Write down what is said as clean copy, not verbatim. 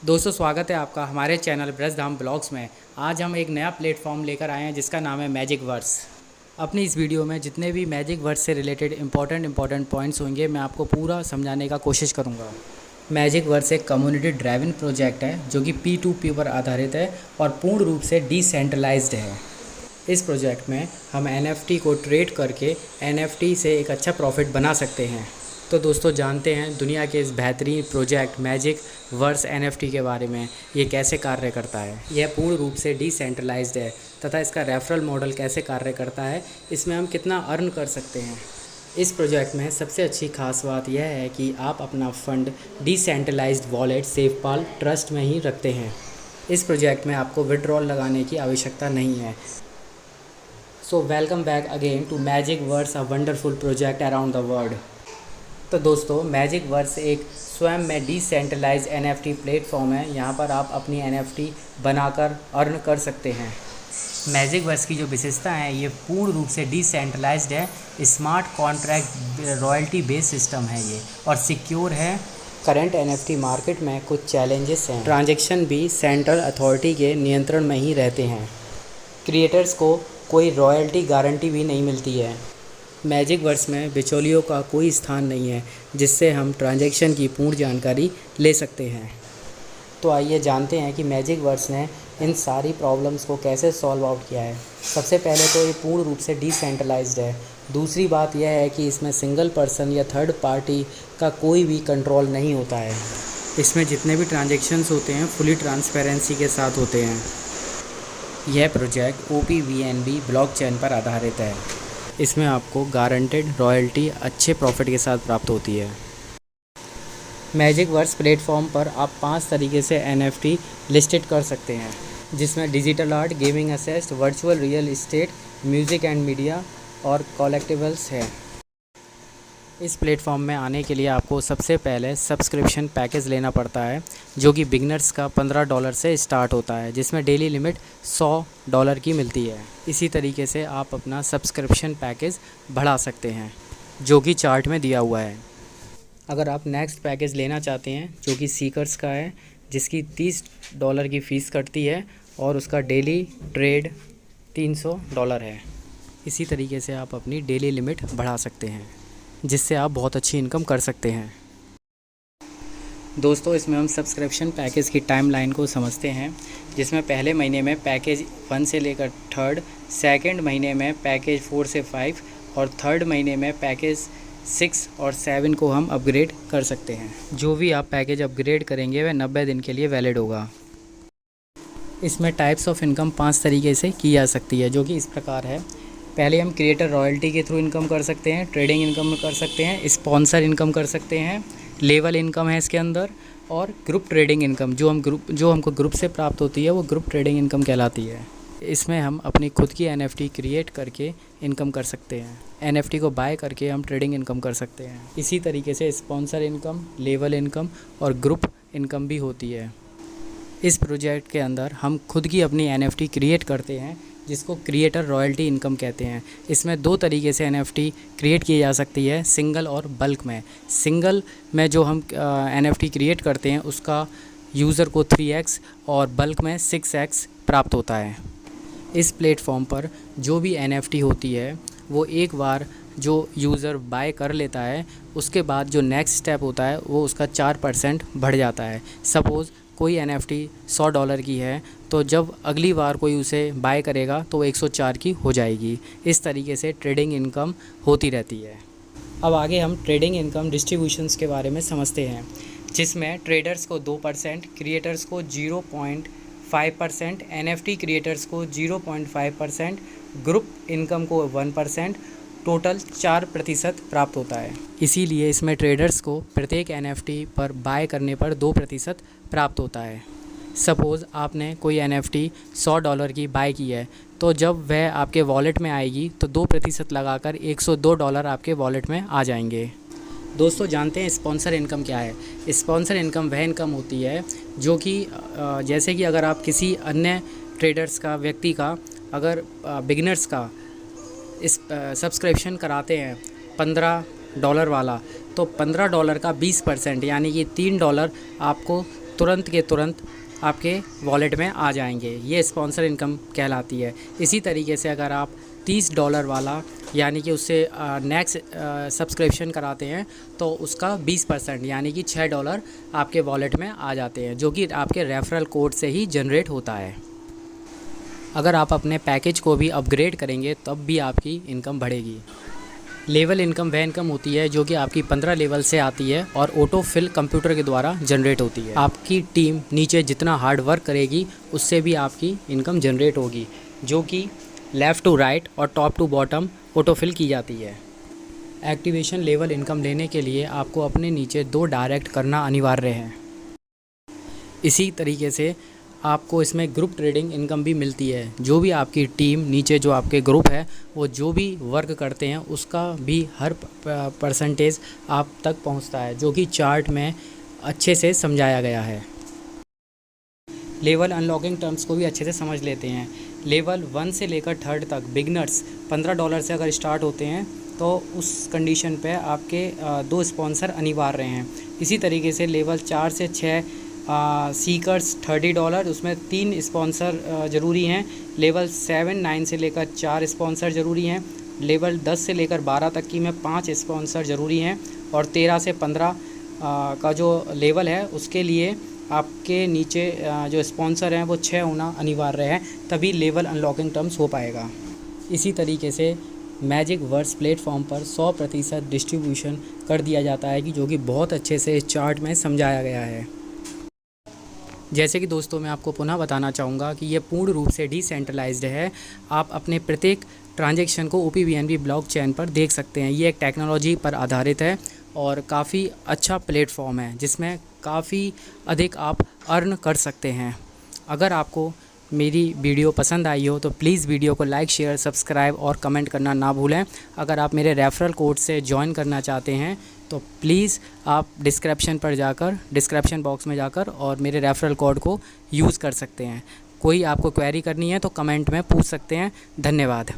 दोस्तों स्वागत है आपका हमारे चैनल ब्रजधाम ब्लॉग्स में। आज हम एक नया प्लेटफॉर्म लेकर आए हैं जिसका नाम है मैजिक वर्स। अपनी इस वीडियो में जितने भी मैजिक वर्स से रिलेटेड इंपॉर्टेंट पॉइंट्स होंगे मैं आपको पूरा समझाने का कोशिश करूंगा। मैजिक वर्स एक कम्युनिटी ड्राइवन प्रोजेक्ट है जो कि P2P पर आधारित है और पूर्ण रूप से डिसेंट्रलाइज्ड है। इस प्रोजेक्ट में हम NFT को ट्रेड करके NFT से एक अच्छा प्रॉफिट बना सकते हैं। तो दोस्तों जानते हैं दुनिया के इस बेहतरीन प्रोजेक्ट मैजिक वर्स NFT के बारे में, ये कैसे कार्य करता है। यह पूर्ण रूप से डिसेंट्रलाइज्ड है तथा इसका रेफरल मॉडल कैसे कार्य करता है, इसमें हम कितना अर्न कर सकते हैं। इस प्रोजेक्ट में सबसे अच्छी खास बात यह है कि आप अपना फ़ंड डिसेंट्रलाइज्ड वॉलेट सेफपाल ट्रस्ट में ही रखते हैं। इस प्रोजेक्ट में आपको विड्रॉल लगाने की आवश्यकता नहीं है। So welcome back again to magic verse, a wonderful project around the world. तो दोस्तों मैजिक वर्स एक स्वयं में डिसेंट्रलाइज्ड NFT प्लेटफॉर्म है। यहाँ पर आप अपनी NFT बनाकर अर्न कर सकते हैं। मैजिक वर्स की जो विशेषता है ये पूर्ण रूप से डिसेंट्रलाइज्ड है, smart contract royalty based system है ये, और सिक्योर है। करंट NFT मार्केट में कुछ चैलेंजेस हैं। ट्रांजैक्शन भी सेंट्रल अथॉरिटी के नियंत्रण में ही रहते हैं। क्रिएटर्स को कोई रॉयल्टी गारंटी भी नहीं मिलती है। मैजिक वर्स में बिचौलियों का कोई स्थान नहीं है जिससे हम ट्रांजैक्शन की पूर्ण जानकारी ले सकते हैं। तो आइए जानते हैं कि मैजिक वर्स ने इन सारी प्रॉब्लम्स को कैसे सॉल्व आउट किया है। सबसे पहले तो ये पूर्ण रूप से डिसेंट्रलाइज्ड है। दूसरी बात यह है कि इसमें सिंगल पर्सन या थर्ड पार्टी का कोई भी कंट्रोल नहीं होता है। इसमें जितने भी ट्रांजैक्शंस होते हैं फुली ट्रांसपेरेंसी के साथ होते हैं। यह प्रोजेक्ट OPVNB ब्लॉकचेन पर आधारित है। इसमें आपको गारंटेड रॉयल्टी अच्छे प्रॉफिट के साथ प्राप्त होती है। मैजिक वर्स प्लेटफॉर्म पर आप 5 तरीके से NFT लिस्टेड कर सकते हैं, जिसमें digital art, gaming assets, virtual real estate, music and media और कलेक्टिबल्स है। इस प्लेटफॉर्म में आने के लिए आपको सबसे पहले सब्सक्रिप्शन पैकेज लेना पड़ता है, जो कि बिगनर्स का $15 से स्टार्ट होता है, जिसमें डेली लिमिट $100 की मिलती है। इसी तरीके से आप अपना सब्सक्रिप्शन पैकेज बढ़ा सकते हैं, जो कि चार्ट में दिया हुआ है। अगर आप नेक्स्ट पैकेज लेना चाहते हैं जो कि सीकर्स का है, जिसकी $30 की फ़ीस कटती है और उसका डेली ट्रेड $300 है। इसी तरीके से आप अपनी डेली लिमिट बढ़ा सकते हैं, जिससे आप बहुत अच्छी इनकम कर सकते हैं। दोस्तों इसमें हम सब्सक्रिप्शन पैकेज की टाइमलाइन को समझते हैं, जिसमें पहले महीने में पैकेज 1 से लेकर 3rd, सेकंड महीने में पैकेज 4 से 5 और थर्ड महीने में पैकेज 6 और 7 को हम अपग्रेड कर सकते हैं। जो भी आप पैकेज अपग्रेड करेंगे वह 90 दिन के लिए वैलिड होगा। इसमें टाइप्स ऑफ इनकम 5 तरीके से की जा सकती है, जो कि इस प्रकार है। पहले हम क्रिएटर रॉयल्टी के थ्रू इनकम कर सकते हैं, ट्रेडिंग इनकम कर सकते हैं, स्पॉन्सर इनकम कर सकते हैं, लेवल इनकम है इसके अंदर, और ग्रुप ट्रेडिंग इनकम जो हमको ग्रुप से प्राप्त होती है वो ग्रुप ट्रेडिंग इनकम कहलाती है। इसमें हम अपनी खुद की NFT क्रिएट करके इनकम कर सकते हैं। NFT को बाय करके हम ट्रेडिंग इनकम कर सकते हैं। इसी तरीके से स्पॉन्सर इनकम, लेवल इनकम और ग्रुप इनकम भी होती है। इस प्रोजेक्ट के अंदर हम खुद की अपनी NFT क्रिएट करते हैं, जिसको क्रिएटर रॉयल्टी इनकम कहते हैं। इसमें 2 तरीके से NFT क्रिएट की जा सकती है, सिंगल और बल्क में। सिंगल में जो हम NFT क्रिएट करते हैं उसका यूज़र को 3x और बल्क में 6x प्राप्त होता है। इस प्लेटफॉर्म पर जो भी NFT होती है वो एक बार जो यूज़र बाय कर लेता है उसके बाद जो नेक्स्ट स्टेप होता है वो उसका 4% बढ़ जाता है। सपोज़ कोई NFT $100 की है, तो जब अगली बार कोई उसे बाय करेगा तो वो 104 की हो जाएगी। इस तरीके से ट्रेडिंग इनकम होती रहती है। अब आगे हम ट्रेडिंग इनकम डिस्ट्रीब्यूशंस के बारे में समझते हैं, जिसमें ट्रेडर्स को 2%, क्रिएटर्स को 0.5%, NFT क्रिएटर्स को 0.5%, ग्रुप इनकम को 1%, टोटल 4% प्राप्त होता है। इसीलिए इसमें ट्रेडर्स को प्रत्येक NFT पर बाय करने पर 2% प्राप्त होता है। सपोज़ आपने कोई NFT $100 की बाय की है, तो जब वह आपके वॉलेट में आएगी तो 2% लगाकर $102 आपके वॉलेट में आ जाएंगे। दोस्तों जानते हैं स्पॉन्सर इनकम क्या है। स्पॉन्सर इनकम वह इनकम होती है जो कि जैसे कि अगर आप किसी अन्य ट्रेडर्स का, व्यक्ति का, अगर बिगिनर्स का इस सब्सक्रिप्शन कराते हैं $15 वाला, तो $15 का 20% यानी कि $3 आपको तुरंत के तुरंत आपके वॉलेट में आ जाएंगे। ये स्पॉन्सर इनकम कहलाती है। इसी तरीके से अगर आप $30 वाला यानी कि उससे नेक्स्ट सब्सक्रिप्शन कराते हैं तो उसका 20% यानी कि $6 आपके वॉलेट में आ जाते हैं, जो कि आपके रेफरल कोड से ही जनरेट होता है। अगर आप अपने पैकेज को भी अपग्रेड करेंगे तब भी आपकी इनकम बढ़ेगी। लेवल इनकम वह इनकम होती है जो कि आपकी 15 लेवल से आती है और ऑटो फिल कंप्यूटर के द्वारा जनरेट होती है। आपकी टीम नीचे जितना हार्ड वर्क करेगी उससे भी आपकी इनकम जनरेट होगी, जो कि लेफ़्ट टू राइट और top to bottom auto fill की जाती है। एक्टिवेशन लेवल इनकम लेने के लिए आपको अपने नीचे 2 डायरेक्ट करना अनिवार्य है। इसी तरीके से आपको इसमें ग्रुप ट्रेडिंग इनकम भी मिलती है। जो भी आपकी टीम नीचे जो आपके ग्रुप है वो जो भी वर्क करते हैं उसका भी हर परसेंटेज आप तक पहुंचता है, जो कि चार्ट में अच्छे से समझाया गया है। लेवल अनलॉकिंग टर्म्स को भी अच्छे से समझ लेते हैं। लेवल 1 से लेकर 3rd तक बिगनर्स $15 से अगर स्टार्ट होते हैं तो उस कंडीशन पे आपके 2 स्पॉन्सर अनिवार्य हैं। इसी तरीके से लेवल 4 से 6 सीकर्स $30, उसमें 3 स्पॉन्सर ज़रूरी हैं। लेवल 7, 9 से लेकर 4 स्पॉन्सर ज़रूरी हैं। लेवल 10 से लेकर 12 तक की में 5 स्पॉन्सर ज़रूरी हैं। और 13 से 15 का जो लेवल है उसके लिए आपके नीचे जो स्पॉन्सर हैं वो 6 होना अनिवार्य है, तभी लेवल अनलॉकिंग टर्म्स हो पाएगा। इसी तरीके से मैजिक वर्स प्लेटफॉर्म पर 100% डिस्ट्रीब्यूशन कर दिया जाता है, कि जो कि बहुत अच्छे से इस चार्ट में समझाया गया है। जैसे कि दोस्तों मैं आपको पुनः बताना चाहूँगा कि ये पूर्ण रूप से डिसेंट्रलाइज्ड है। आप अपने प्रत्येक ट्रांजैक्शन को OPBNB ब्लॉकचेन पर देख सकते हैं। ये एक टेक्नोलॉजी पर आधारित है और काफ़ी अच्छा प्लेटफॉर्म है जिसमें काफ़ी अधिक आप अर्न कर सकते हैं। अगर आपको मेरी वीडियो पसंद आई हो तो प्लीज़ वीडियो को लाइक, शेयर, सब्सक्राइब और कमेंट करना ना भूलें। अगर आप मेरे रेफरल कोड से ज्वाइन करना चाहते हैं तो प्लीज़ आप डिस्क्रिप्शन बॉक्स में जाकर और मेरे रेफरल कोड को यूज़ कर सकते हैं। कोई आपको क्वेरी करनी है तो कमेंट में पूछ सकते हैं। धन्यवाद।